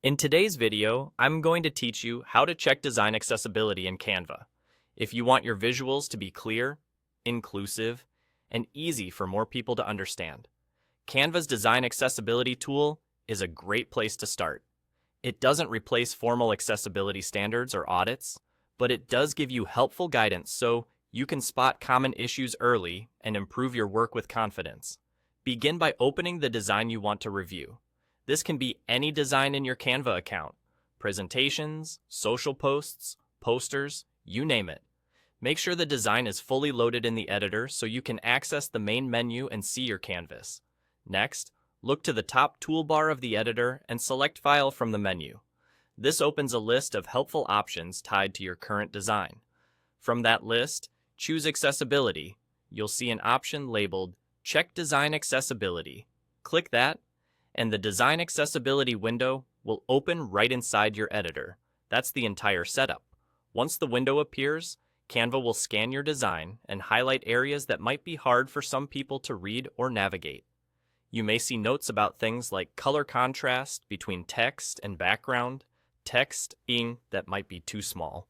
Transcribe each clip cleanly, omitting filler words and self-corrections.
In today's video, I'm going to teach you how to check design accessibility in Canva. If you want your visuals to be clear, inclusive, and easy for more people to understand, Canva's design accessibility tool is a great place to start. It doesn't replace formal accessibility standards or audits, but it does give you helpful guidance so you can spot common issues early and improve your work with confidence. Begin by opening the design you want to review. This can be any design in your Canva account, presentations, social posts, posters, you name it. Make sure the design is fully loaded in the editor so you can access the main menu and see your canvas. Next, look to the top toolbar of the editor and select File from the menu. This opens a list of helpful options tied to your current design. From that list, choose Accessibility. You'll see an option labeled Check Design Accessibility. Click that, and the Design Accessibility window will open right inside your editor. That's the entire setup. Once the window appears, Canva will scan your design and highlight areas that might be hard for some people to read or navigate. You may see notes about things like color contrast between text and background, text being that might be too small,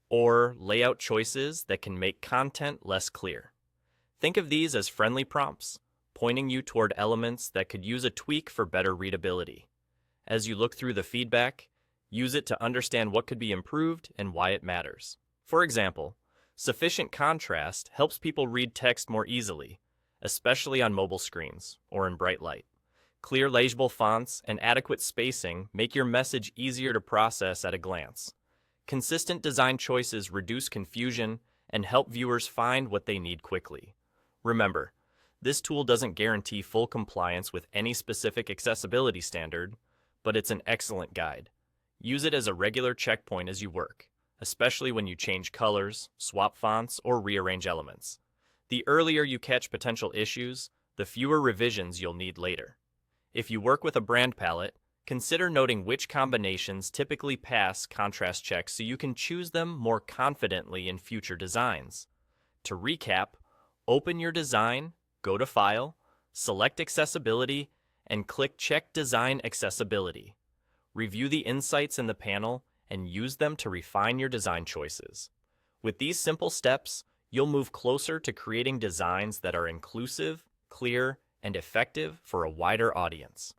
or layout choices that can make content less clear. Think of these as friendly prompts, pointing you toward elements that could use a tweak for better readability. As you look through the feedback, use it to understand what could be improved and why it matters. For example, sufficient contrast helps people read text more easily, especially on mobile screens or in bright light. Clear legible fonts and adequate spacing make your message easier to process at a glance. Consistent design choices reduce confusion and help viewers find what they need quickly. Remember, this tool doesn't guarantee full compliance with any specific accessibility standard, but it's an excellent guide. Use it as a regular checkpoint as you work, especially when you change colors, swap fonts, or rearrange elements. The earlier you catch potential issues, the fewer revisions you'll need later. If you work with a brand palette, consider noting which combinations typically pass contrast checks so you can choose them more confidently in future designs. To recap, open your design, go to File, select Accessibility, and click Check Design Accessibility. Review the insights in the panel and use them to refine your design choices. With these simple steps, you'll move closer to creating designs that are inclusive, clear, and effective for a wider audience.